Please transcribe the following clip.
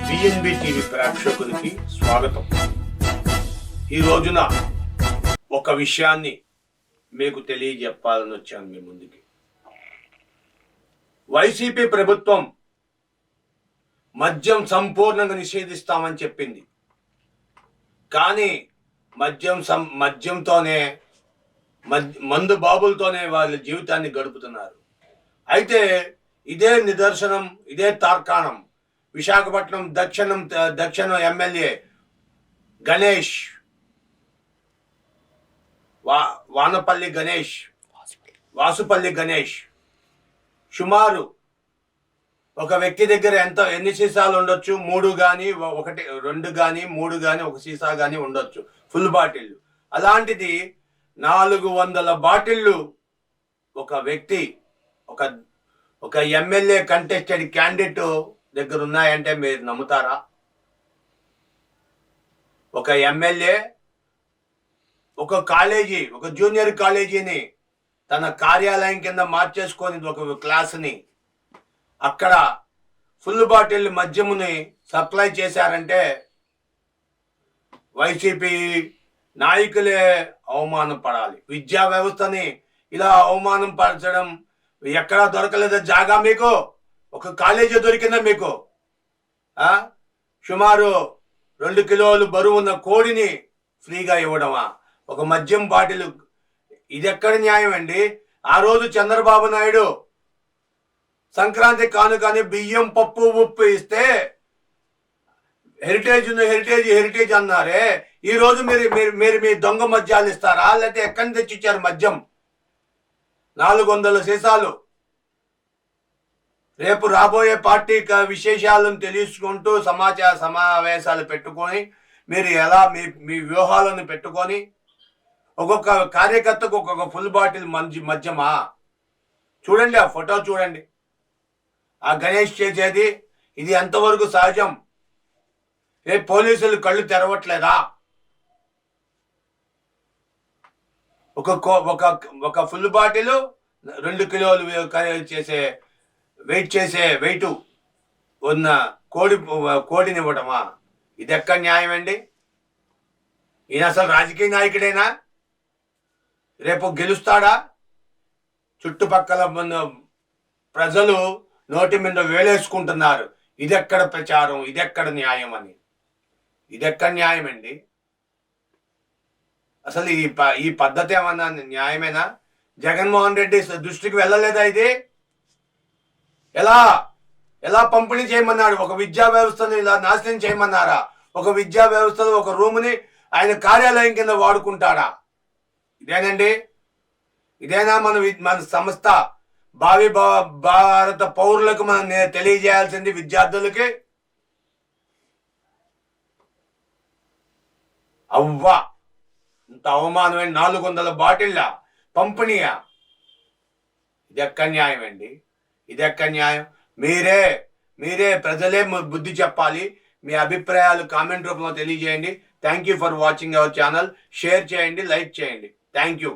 BNB TV ప్రేక్షకులకి స్వాగతం. ఈ రోజున ఒక విషయాన్ని మీకు తెలియజెప్పాలని వచ్చాను మీ ముందుకి. వైసీపీ ప్రభుత్వం మద్యం సంపూర్ణంగా నిషేధిస్తామని చెప్పింది. కానీ మద్యంతోనే మందు బాబులతోనే వాళ్ళ జీవితాన్ని గడుపుతున్నారు. అయితే ఇదే నిదర్శనం, ఇదే తార్కాణం విశాఖపట్నం దక్షిణ ఎమ్మెల్యే గణేష్ వాసుపల్లి గణేష్ సుమారు ఒక వ్యక్తి దగ్గర ఎన్ని సీసాలు ఉండొచ్చు? 3 కానీ 1 2 కానీ 3 కానీ 1 సీసా కానీ ఉండొచ్చు, ఫుల్ బాటిల్. అలాంటిది 400 బాటిళ్ళు ఒక వ్యక్తి, ఒక ఎమ్మెల్యే కంటెస్టెడ్ క్యాండిడేట్ దగ్గర ఉన్నాయంటే మీరు నమ్ముతారా? ఒక ఎమ్మెల్యే ఒక జూనియర్ కాలేజీని తన కార్యాలయం కింద మార్చేసుకొని ఒక క్లాస్ని అక్కడ ఫుల్ బాటిల్ మద్యముని సప్లై చేశారంటే వైసీపీ నాయకులే అవమానం పడాలి. విద్యా వ్యవస్థని ఇలా అవమానం పరచడం ఎక్కడా దొరకలేదా జాగా? మీకు ఒక కాలేజీ దొరికిందా మీకు? సుమారు 2 కిలోలు బరువు ఉన్న కోడిని ఫ్రీగా ఇవ్వడమా? ఒక మద్యం బాటిల్. ఇది ఎక్కడ న్యాయం అండి? ఆ రోజు చంద్రబాబు నాయుడు సంక్రాంతి కానుకని బియ్యం, పప్పు, ఉప్పు ఇస్తే హెరిటేజ్ అన్నారే. ఈ రోజు మీరు మీ దొంగ మద్యాలు ఇస్తారా? లేకపోతే ఎక్కడి నుంచి తెచ్చిచ్చారు మద్యం? 400 సీసాలు. రేపు రాబోయే పార్టీ విశేషాలను తెలుసుకుంటూ సమావేశాలు పెట్టుకొని మీరు ఎలా మీ వ్యూహాలను పెట్టుకొని ఒక్కొక్క కార్యకర్తకు ఒక్కొక్క ఫుల్ బాటిల్ మద్యమా? చూడండి, ఆ ఫోటో చూడండి. ఆ గణేష్ చేసేది ఇది ఎంతవరకు సహజం? పోలీసులు కళ్ళు తెరవట్లేదా? ఒక ఫుల్ బాటిల్ 2 కిలోలు వెయిట్ ఉన్న కోడిని ఇవ్వటమా? ఇది ఎక్కడ న్యాయం అండి? ఈయన అసలు రాజకీయ నాయకుడేనా? రేపు గెలుస్తాడా? చుట్టుపక్కల ప్రజలు నోటి మీద వేలేసుకుంటున్నారు. ఇదెక్కడ ప్రచారం, ఇదెక్కడ న్యాయం అని. ఇదెక్కడ న్యాయం అండి? అసలు ఈ పద్ధతి ఏమన్నా న్యాయమేనా? జగన్మోహన్ రెడ్డి దృష్టికి వెళ్ళలేదా ఇది? ఎలా పంపిణీ చేయమన్నాడు? ఒక విద్యా వ్యవస్థను ఇలా నాశనం చేయమన్నారా? ఒక విద్యా వ్యవస్థలో ఒక రూముని ఆయన కార్యాలయం కింద వాడుకుంటాడా? ఇదేనండి? ఇదేనా మన సంస్థ భావి భారత పౌరులకు మనం తెలియజేయాల్సింది, విద్యార్థులకి? అవ్వా, ఇంత అవమానమైన 400 బాటిళ్ళ పంపిణీయా? ఇది ఎక్కడ న్యాయం అండి? ఇది ఎక్కడ న్యాయం? మీరే ప్రజలే బుద్ధి చెప్పాలి. మీ అభిప్రాయాలు కామెంట్ రూపంలో తెలియజేయండి. Thank you for watching our channel. Share చేయండి, లైక్ చేయండి. Thank you.